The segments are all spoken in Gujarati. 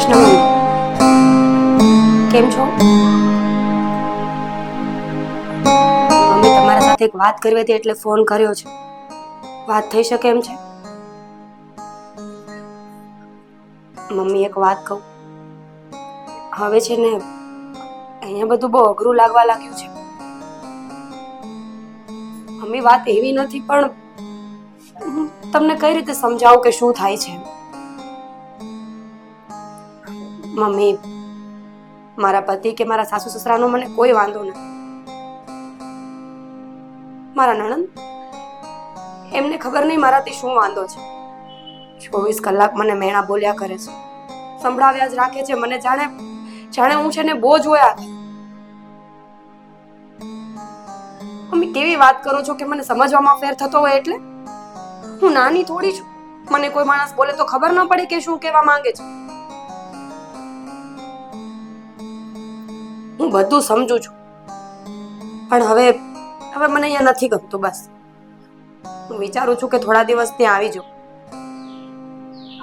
કૃષ્ણ મમ્મી, કેમ છો? મમ્મી, તમારા સાથે એક વાત કરવી હતી એટલે ફોન કર્યો છે. વાત થઈ શકે એમ છે? મમ્મી, એક વાત કહું. હવે છે ને, અહીંયા બધું બહુ અઘરું લાગવા લાગ્યું છે. મમ્મી, વાત એવી નથી, પણ હું તમને કઈ રીતે સમજાવું કે શું થાય છે? મમ્મી, મારા પતિ કે મારા સાસુ સસરાનો મને કોઈ વાંધો નથી. મારા નણંદ, એમને ખબર નહીં મારાથી શું વાંધો છે. 24 કલાક મને મેણા બોલ્યા કરે છે, સંભળાવ્યા જ રાખે છે મને, જાણે હું છે ને બોજ હોય. મમ્મી, કેવી વાત કરો છો કે મને સમજવામાં ફેર થતો હોય એટલે? હું નાની થોડી છું. મને કોઈ માણસ બોલે તો ખબર ન પડે કે શું કહેવા માંગે છે. હું બધું સમજુ છું, પણ હવે મને અહીંયા નથી ગમતું. બસ હું વિચારું છું કે થોડા દિવસ ત્યાં આવી જાઉં,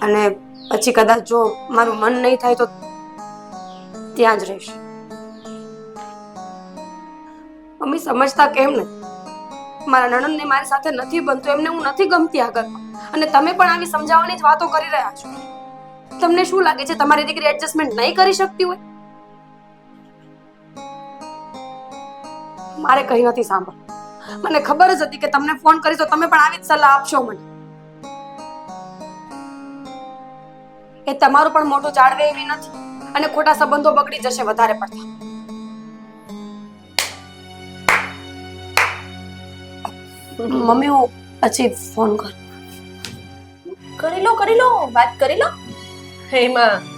અને પછી કદાચ જો મારું મન નહીં થાય તો ત્યાં જ રહીશ. મમ્મી, સમજતા કેમ નથી? મારા નણંદને મારી સાથે નથી બનતું, એમને હું નથી ગમતી આ ઘરમાં, અને તમે પણ આવી સમજાવવાની જ વાતો કરી રહ્યા છો. તમને શું લાગે છે તમારી દીકરી એડજસ્ટમેન્ટ નહીં કરી શકતી હોય? મારે કઈ નથી સાંભળ. મને ખબર જ હતી કે તમને ફોન કરીશ તો તમે પણ આવી જ સલાહ આપશો મને. એ તમારું પણ મોટું જાળવે એવી નથી, અને ખોટા સંબંધો બગડી જશે વધારે પડતા. મમ્મી, હું પછી ફોન કર. કરી લો, વાત કરી લો. એમાં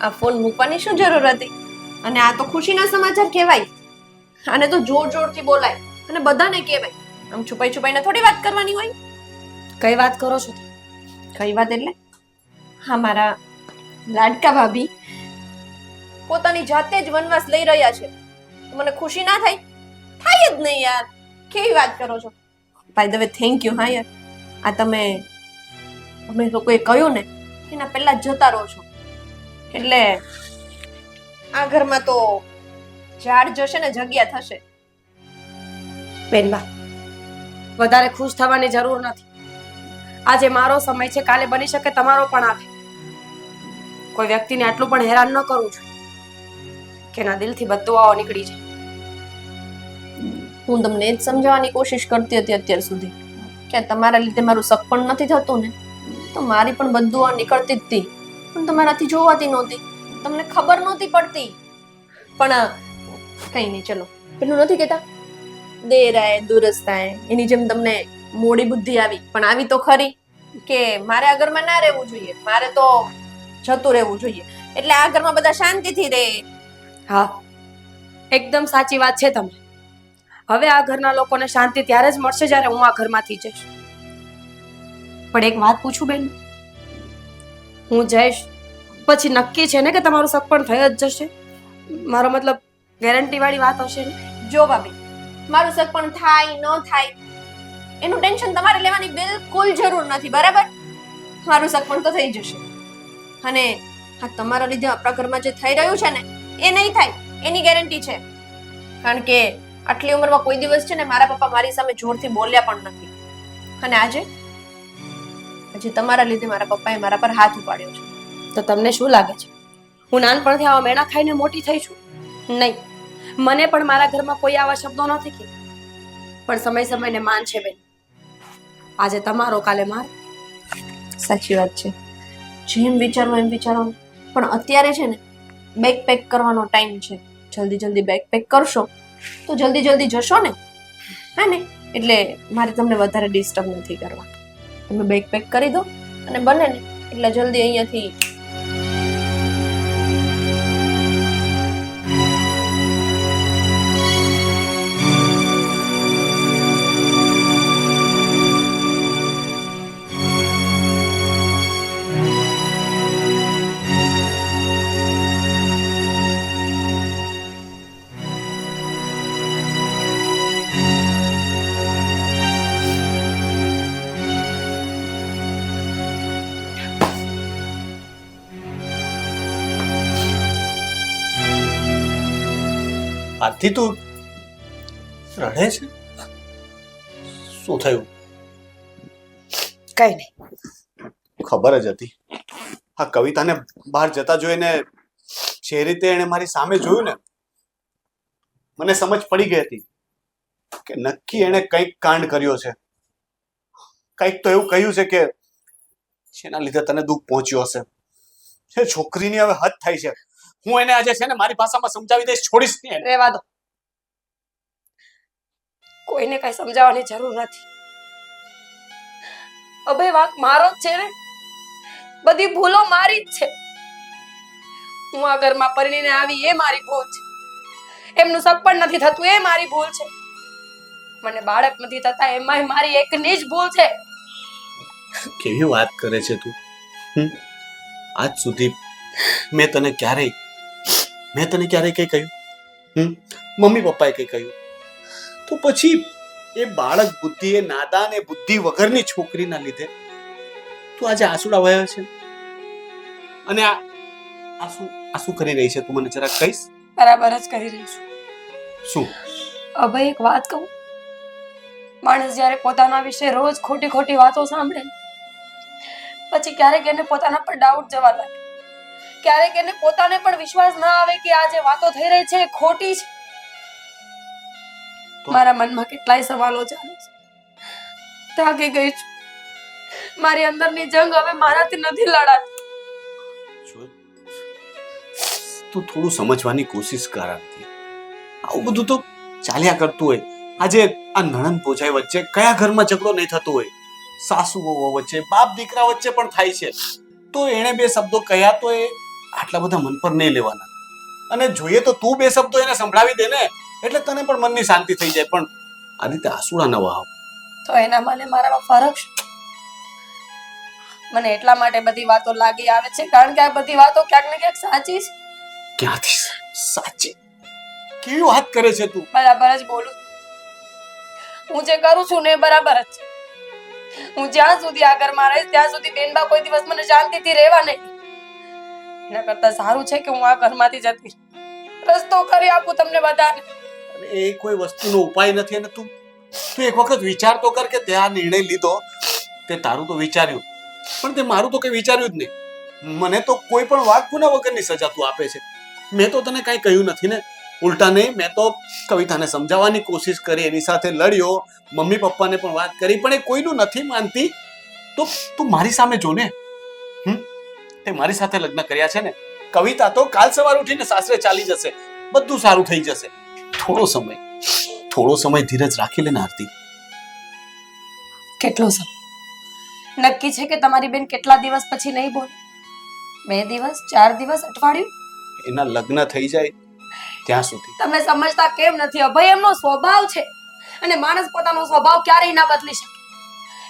આ ફોન મૂકવાની શું જરૂર હતી? અને આ તો ખુશીના સમાચાર કહેવાય. આને તો જોર જોરથી બોલાય અને બધાને કહેવાય. આમ છુપાઈ છુપાઈને થોડી વાત કરવાની હોય. કઈ વાત કરો છો? કઈ વાત એટલે? હા, મારા લાડકા ભાભી પોતાની જાતે જ વનવાસ લઈ રહ્યા છે. મને ખુશી ના થાય? થાય જ નહીં યાર. કેવી વાત કરો છો? By the way, thank you. હા યાર, આ તમે અમે લોકોએ કહ્યું ને એના પહેલા જ જતા રહો છો, એટલે આ ઘરમાં તો ઝાડ જશે ને જગ્યા થશે. બેનબા, વધારે ખુશ થવાની જરૂર નથી. આજે મારો સમય છે, કાલે બની શકે તમારો પણ આવે. કોઈ વ્યક્તિને આટલું પણ હેરાન ન કરવું જોઈએ કે એના દિલથી બદદુઆઓ નીકળી જાય. હું તમને જ સમજાવવાની કોશિશ કરતી હતી અત્યાર સુધી કે તમારા લીધે મારું સક પણ નથી થતું ને, તો મારી પણ બદદુઆ નીકળતી જ હતી, પણ તમારાથી જોવાતી નહોતી, તમને ખબર નહોતી પડતી. પણ કઈ નહીં, ચલો, પેલું નથી કહેતા દેર આયે દુરસ્ત આયે, એની જેમ તમને મોડી બુદ્ધિ આવી, પણ આવી તો ખરી કે મારે આ ઘરમાં ના રહેવું જોઈએ, મારે તો જતું રહેવું જોઈએ, એટલે આ ઘરમાં બધા શાંતિથી રહે. હા, એકદમ સાચી વાત છે તમે. હવે આ ઘરના લોકોને શાંતિ ત્યારે જ મળશે જ્યારે હું આ ઘરમાંથી જઈશ. પણ એક વાત પૂછું બેન, હું જઈશ પછી નક્કી છે ને કે તમારું સક પણ થઈ જ જશે? મારો મતલબ ગેરંટી વાળી વાત હશે ને? જો ભાભી, મારું સક પણ થાય ન થાય એનું ટેન્શન તમારે લેવાની બિલકુલ જરૂર નથી, બરાબર? મારું સક પણ તો થઈ જશે. અને આ તમારા લીધે આપણા ઘરમાં જે થઈ રહ્યું છે ને એ નહીં થાય એની ગેરંટી છે. કારણ કે આટલી ઉંમરમાં કોઈ દિવસ છે ને મારા પપ્પા મારી સામે જોરથી બોલ્યા પણ નથી. અને આજે તમારા લીધે મારા પપ્પાએ મારા પર હાથ ઉપાડ્યો છે. તો તમને શું લાગે છે હું નાનપણથી આવા મેણા ખાઈને મોટી થઈ છું? નહીં, મને પણ મારા ઘરમાં કોઈ આવા શબ્દો નથી કીધા. પણ સમય સમયને માન છે બેન. આજે તમારો, કાલે મારો. સાચી વાત છે. જેમ વિચારો એમ વિચારો, પણ અત્યારે છે ને બેગ પેક કરવાનો ટાઈમ છે. જલ્દી જલ્દી બેગ પેક કરશો તો જલ્દી જલ્દી જશો ને, હા ને? એટલે મારે તમને વધારે ડિસ્ટર્બ નથી કરવા. તમે બેગ પેક કરી દો અને બને ને એટલે જલ્દી અહીંયાથી આરતી તું રડે છે? શું થયું? કઈ નહીં. ખબર જ હતી આ કવિતાને બહાર જતા જોઈને જે રીતે એને મારી સામે જોયું ને, મને સમજ પડી ગઈ હતી કે નક્કી એને કંઈક કાંડ કર્યો છે. કંઈક તો એવું કહ્યું છે કે જેના લીધે તને દુઃખ પહોંચ્યું હશે. એ છોકરીની હવે હદ થઈ છે. હું એને આજે છે ને મારી ભાષામાં સમજાવી દઈશ, છોડીશ નહીં એને. રહેવા દો. કોઈને કઈ સમજાવવાની જરૂર નથી. અભય વાંક મારો જ છે ને. બધી ભૂલો મારી જ છે. હું આ ઘરમાં પરણીને આવી એ મારી ભૂલ છે. એમનું સગપણ નથી થતું એ મારી ભૂલ છે. મને બાળક નથી થતા એમાંય મારી એકની જ ભૂલ છે. કેવી વાત કરે છે તું? આજ સુધી મેં તને ક્યારેય કઈ કહ્યું? મમ્મી પપ્પાએ કઈ કહ્યું? તો પછી એ બાળક બુદ્ધિ, એ નાદાન, એ બુદ્ધિ વગરની છોકરીના લીધે તું આજે આંસુડા વહ્યા છે. અને આ શું કરી રહી છે તું મને જરા કહીશ? બરાબર જ કરી રહી છું. શું? અભય એક વાત કહું, માણસ જ્યારે પોતાના વિશે રોજ ખોટી ખોટી વાતો સાંભળે પછી ક્યારેક એને પોતાના પર ડાઉટ જવા લાગે. ક્યારેક એને પોતાને પણ વિશ્વાસ ના આવે કે આ જે વાતો થઈ રહી છે એ ખોટી છે. મારા મનમાં કેટલાય સવાલો ચાલે છે. થાકી ગઈ છું. મારી અંદરની જંગ હવે મારાથી નથી લડાતી. તું થોડું સમજવાની કોશિશ કર. આવું બધું તો ચાલ્યા કરતું હોય. આજે આ નણંદ ભોજાઈ વચ્ચે કયા ઘરમાં ઝઘડો નહીં થતો હોય? સાસુ વહુ વચ્ચે, બાપ દીકરા વચ્ચે પણ થાય છે. તો એણે બે શબ્દો કહ્યા તો એ આટલા બધા મન પર નહીં લેવાના. અને જોઈએ તો તું બે શબ્દો એને સંભળાવી દે ને એટલે તને પણ મનની શાંતિ થઈ જાય. પણ આ રીતે આંસુડા ન વહાવ. તો એના મને મારામાં ફરક શું? મને એટલા માટે બધી વાતો લાગી આવે છે કારણ કે આ બધી વાતો ક્યાંક ને ક્યાંક સાચી છે. ક્યાંથી સાચી? કેવી વાત કરે છે તું? બરાબર જ બોલું. હું જે કરું છું ને એ બરાબર જ છે. હું જ્યાં સુધી આ ઘરમાં રહીશ ત્યાં સુધી બેનબા કોઈ દિવસ મને શાંતિથી રહેવા નહીં. એના કરતા સારું છે કે હું આ ઘરમાંથી જતી રસ્તો કરી આપું તમને બધાને. એ કોઈ વસ્તુનો ઉપાય નથી. અને તું એક વખત વિચાર તો કર કે તે આ નિર્ણય લીધો તે તારું તો વિચાર્યું, પણ તે મારું તો કઈ વિચાર્યું જ નહીં. મને તો કોઈ પણ વાત ગુના વગરની સજા તું આપે છે. મેં તો તને કઈ કહ્યું નથી ને. ઉલટા નહીં, મેં તો કવિતાને સમજાવવાની કોશિશ કરી, એની સાથે લડ્યો, મમ્મી પપ્પાને પણ વાત કરી, પણ એ કોઈનું નથી માનતી. તો તું મારી સામે જો ને. તે મારી સાથે લગ્ન કર્યા છે ને. કવિતા તો કાલ સવાર ઉઠીને સાસરે ચાલી જશે, બધું સારું થઈ જશે. થોડો સમય ધીરજ રાખી લે ને આરતી. કેટલો સમય? નક્કી છે કે તમારી બેન કેટલા દિવસ પછી નહીં બોલે? 2 દિવસ, 4 દિવસ, અઠવાડિયું? એના લગ્ન થઈ જાય ત્યાં સુધી. તમે સમજતા કેમ નથી? અભય એમનો સ્વભાવ છે અને માણસ પોતાનો સ્વભાવ ક્યારેય ના બદલી શકે.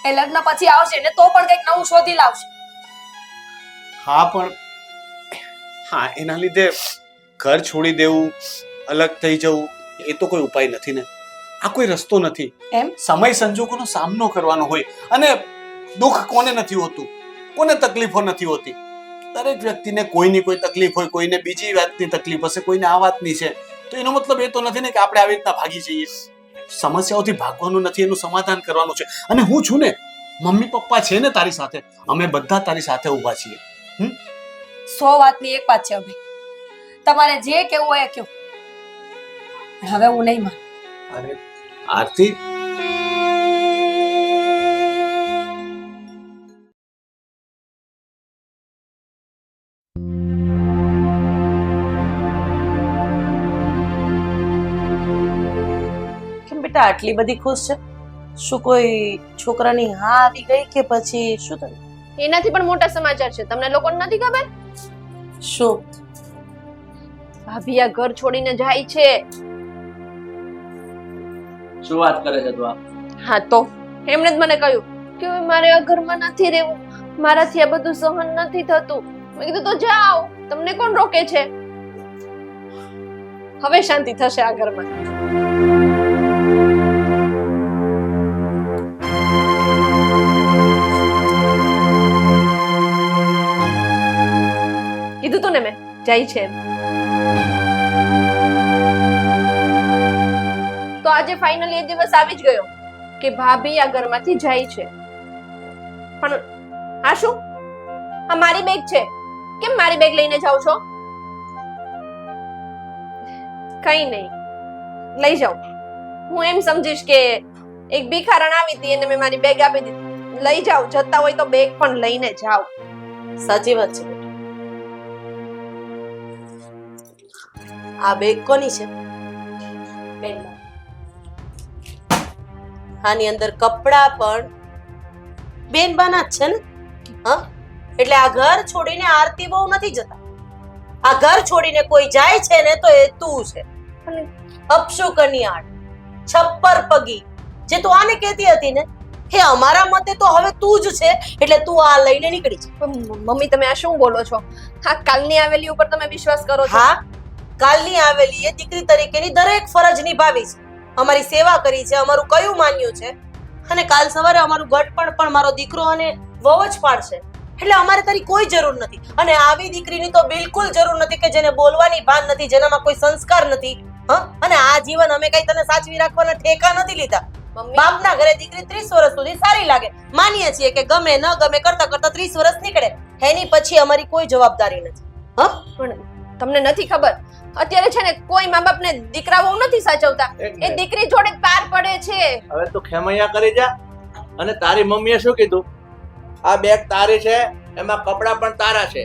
એ લગ્ન પછી આવશે ને તો પણ કંઈક નવું શોધી લાવશે. હા, એના લીધે ઘર છોડી દેવું, અલગ થઈ જવું એ તો કોઈ ઉપાય નથી ને. આ કોઈ રસ્તો નથી. એમ સમય સંજોગોનો સામનો કરવાનો હોય. અને દુઃખ કોને નથી હોતું? કોને તકલીફો નથી હોતી? દરેક વ્યક્તિને કોઈની કોઈ તકલીફ હોય, કોઈને બીજી વાતની તકલીફ હશે, કોઈને આ વાતની છે. તો એનો મતલબ એ તો નથી ને કે આપણે આવી રીતના ભાગી જઈએ. સમસ્યાઓથી ભાગવાનું નથી, એનું સમાધાન કરવાનું છે. અને હું છું ને, મમ્મી પપ્પા છે ને તારી સાથે, અમે બધા તારી સાથે ઊભા છીએ. 100 વાતની એક વાત છે અભય. તમારે જે કેવું હોય એ કહો. હવે હું નહીં માનું. અરે આરતી, બેટા આટલી બધી ખુશ છે? શું કોઈ છોકરાની હા આવી ગઈ કે પછી શું થયું? એનાથી પણ મોટા સમાચાર છે. તમને લોકોને નથી ખબર? શું? ભાભી આ ઘર છોડીને જાય છે. શું વાત કરે છે તું આ? હા તો એમણે જ મને કહ્યું કે હવે મારે આ ઘરમાં નથી રહેવું, મારાથી આ બધું સહન નથી થતું. મેં કીધું તો જાઓ, તમને કોણ રોકે છે? હવે શાંતિ થશે આ ઘરમાં. કીધું તું ને મેં જાય છે એમ. તો આજે ફાઇનલી એ દિવસ આવી જ ગયો કે ભાભી આ ઘરમાંથી જાય છે. પણ આ શું? આ મારી બેગ છે. કેમ મારી બેગ લઈને જાવ છો? કઈ નહીં, લઈ જાઓ. હું એમ સમજીશ કે એક ભિખારણ આવી હતી અને મેં મારી બેગ આપી દીધી. લઈ જાઓ, જતા હોય તો બેગ પણ લઈને જાઓ. સાચી વાત છે બેટા. આ બેગ કોની છે? બેનબા, આની અંદર કપડાં પણ બેનબાના જ છે ને? હા, એટલે આ ઘર છોડીને આરતી બહુ નથી જતા. આ ઘર છોડીને કોઈ જાય છે ને તો એ તું છે. અને અપશુ કન્યાળ, છપ્પર પગી, જે તું આને કહેતી હતી ને, હે અમારા મતે તો હવે તું જ છે. એટલે તું આ લઈને નીકળી જા. મમ્મી તમે આ શું બોલો છો? હા, કાલની આવેલી ઉપર તમે વિશ્વાસ કરો છો? હા, કાલની આવેલી એ દીકરી તરીકેની દરેક ફરજ નિભાવી છે, અમારી સેવા કરી છે, અમારું કયું માન્યું છે, અને કાલ સવારે અમારું ઘટપણ પણ મારો દીકરો અને વહુ જ પાડશે. એટલે અમારે તારી કોઈ જરૂર નથી. અને આવી દીકરીની તો બિલકુલ જરૂર નથી કે જેને બોલવાની ભાન નથી, જેનામાં કોઈ સંસ્કાર નથી. હા, અને આ જીવન અમે કઈ તને સાચવી રાખવાના ઠેકા નથી લીધા. મમ્મી બાપના ઘરે દીકરી 30 વર્ષ સુધી સારી લાગે, માનીએ છીએ કે ગમે ન ગમે કરતા કરતા 30 વર્ષ નીકળે, એની પછી અમારી કોઈ જવાબદારી નથી. હા, પણ તમને નથી ખબર, અત્યારે છે ને કોઈ મા બાપને દીકરાઓ નથી સાચવતા. એ દીકરી જોડે જ પાર પડે છે. હવે તું ખેમૈયા કરી જા. અને તારી મમ્મીએ શું કીધું? આ બેગ તારી છે, એમાં કપડાં પણ તારા છે,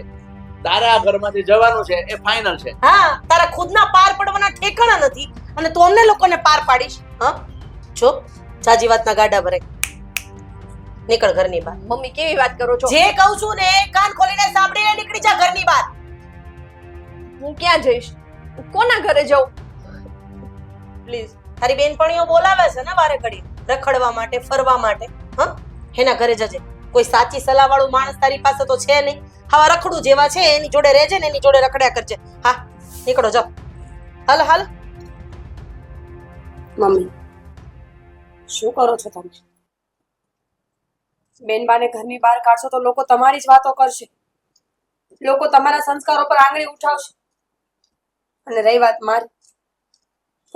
તારે આ ઘરમાંથી જવાનું છે, એ ફાઇનલ છે. હા, તારા ખુદના પાર પડવાના ઠેકાણા નથી અને તું અમને લોકોને પાર પાડીશ. હા, જો જાજી વાતના ગાડા ભરે, નીકળ ઘરની બહાર. મમ્મી કેવી વાત કરો છો? જે કહું છું ને કાન ખોલીને સાંભળીને નીકળી જા ઘરની બહાર. હું ક્યાં જઈશ? કોના ઘરે જાઉં? પ્લીઝ. તારી બેનપણીઓ બોલાવે છે ને વારે ઘડી રખડવા માટે, ફરવા માટે. હા, એના ઘરે જજે. કોઈ સાચી સલાહ વાળું માણસ તારી પાસે તો છે નહીં. હવા રખડું જેવા છે એની જોડે રહેજે ને એની જોડે રખડ્યા કરજે. હા, નીકળો જાઓ. હાલ હાલ. મમ્મી શું કરો છો તમે? બેનબાને ઘરની બહાર કાઢશો તો લોકો તમારી જ વાતો કરશે, લોકો તમારા સંસ્કારો પર આંગળી ઉઠાવશે. અને રહી વાત મારી,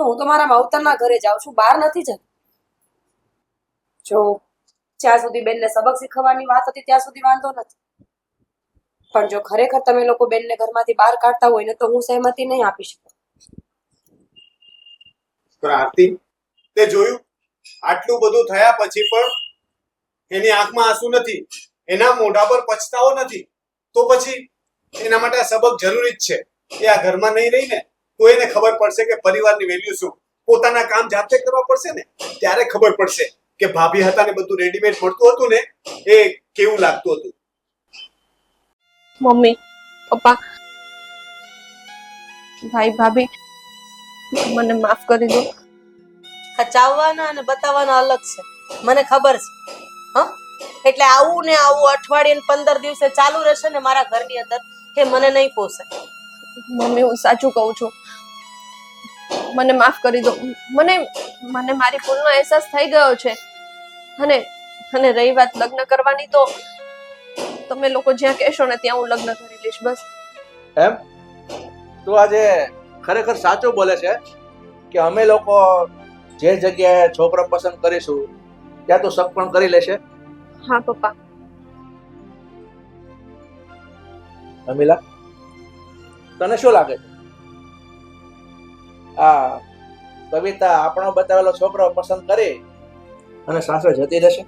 તો હું તો મારા માવતરના ઘરે જાઉં છું, બહાર નથી જતી. જો જ્યાં સુધી બેનને સબક શીખવવાની વાત હતી ત્યાં સુધી વાંધો નથી, પણ જો ખરેખર તમે લોકો બેનને ઘરમાંથી બહાર કાઢતા હોય ને તો હું સહેમતી નહીં આપી શકું. પણ આરતી, તે જોયું આટલું બધું થયા પછી પણ એની આંખમાં આંસુ નથી, એના મોઢા પર પછતાવો નથી. તો પછી એના માટે આ સબક જરૂરી જ છે. એ આ ઘરમાં નહીં રહી ને તો એને ખબર પડશે કે પરિવારની વેલ્યુ શું. પોતાના કામ જાતે કરવા પડશે ને ત્યારે ખબર પડશે કે ભાભી હતા ને બધું રેડીમેડ મળતું હતું ને એ કેવું લાગતું હતું. મમ્મી, પપ્પા, ભાઈ, ભાભી, મને માફ કરી દો. ખચાવવાના અને બતાવવાના અલગ છે, મને ખબર છે. હા, એટલે આવું ને આવું અઠવાડિયે 15 દિવસે ચાલુ રહેશે ને મારા ઘરની અંદર, કે મને નહીં પોસાય. મમ્મી, હું સાચું કહું છું, મને માફ કરી દો. મને મારી ભૂલનો અહેસાસ થઈ ગયો છે. અને રહી વાત લગ્ન કરવાની, તો તમે લોકો જ્યાં કહેશો ને ત્યાં હું લગ્ન કરી લઈશ. બસ. એમ તું આજે ખરેખર સાચું બોલે છે કે અમે લોકો જે જગ્યાએ છોકરો પસંદ કરીશું ત્યાં તું શક પણ કરી લેશે? હા પપ્પા. અમીલા, તને શું લાગે છે આ કવિતા આપણો બતાવેલો છોકરો પસંદ કરી અને સાસરે જતી રહેશે?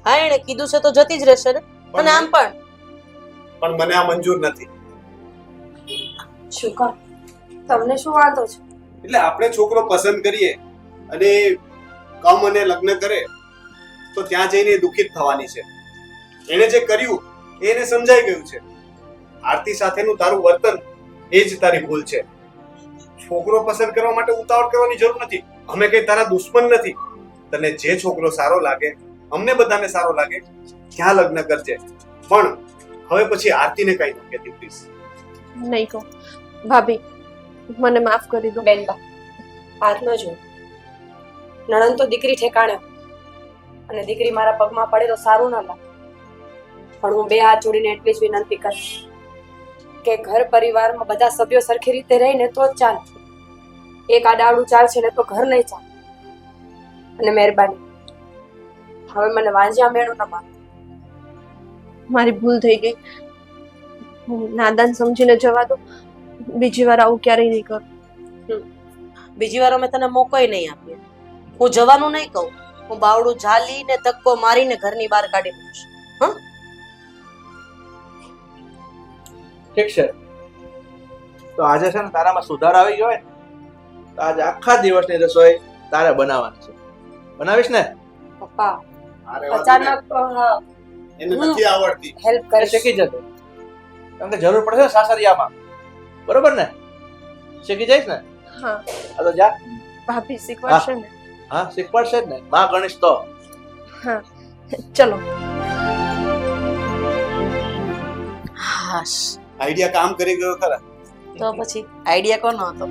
હા, એને કીધું છે તો જતી જ રહેશે ને. અને આમ પણ મને આ મંજૂર નથી. શું કર, તમને શું વાંધો છે? એટલે આપણે છોકરો પસંદ કરીએ અને કમ અને લગ્ન કરે તો ત્યાં જઈને દુઃખિત થવાની છે. એને જે કર્યું એને સમજાઈ ગયું છે. આરતી સાથેનું તારું વર્તન એ જ તારી ભૂલ છે. છોકરો પસંદ કરવા માટે ઉતાવળ કરવાની જરૂર નથી. અમે કઈ તારા દુશ્મન નથી. તને જે છોકરો સારો લાગે, અમને બધાને સારો લાગે, ત્યાં લગ્ન કરજે. પણ હવે પછી આરતીને કઈ ન કહેતી પ્લીઝ. નહીં કહું. ભાભી, મને માફ કરી દો. બેનબા, હાથ ન જો. નણંદ તો દીકરી ઠેકાણે, અને દીકરી મારા પગમાં પડે તો સારું ના લાગે. પણ હું બે હાથ જોડીને એટલી જ વિનંતી કરીશ કે ઘર પરિવારમાં બધા સભ્યો સરખી રીતે રહીને તો જ ચાલે. એક આડાવડું ચાલશે ને તો ઘર નહીં ચાલે. અને મહેરબાની હવે મને વાંજ્યા મેળો ન માર. મારી ભૂલ થઈ ગઈ. હું નાદાન સમજીને જવા દો. બીજી વાર આવું ક્યારેય નહીં કરું. બીજી વાર અમે તને મોકોય નહીં આપીએ. હું જવાનું નહીં કહું, હું બાવડું ઝાલીને ધક્કો મારીને ઘરની બહાર કાઢી મૂકીશ. ઠીક છે, તો આજે છે ને તારામાં સુધાર આવી ગયો હોય ને, તો આજે આખા દિવસની રસોઈ તારે બનાવવાની છે. બનાવીશ ને? પપ્પા અરે વાંધો નહીં. અચાનક એને નથી આવડતી. હેલ્પ એ કરી શીખી જશે, કારણ કે જરૂર પડશે ને સાસરિયામાં. બરોબર ને? શીખી જઈશ ને? હા, આ તો જા. ભાભી શીખવાડશે ને? હા, શીખવાડશે જ ને. માં ગણીશ તો. હા, ચલો. હાશ, આઈડિયા કામ કરી ગયો ખરા. તો પછી આઈડિયા કોનો હતો?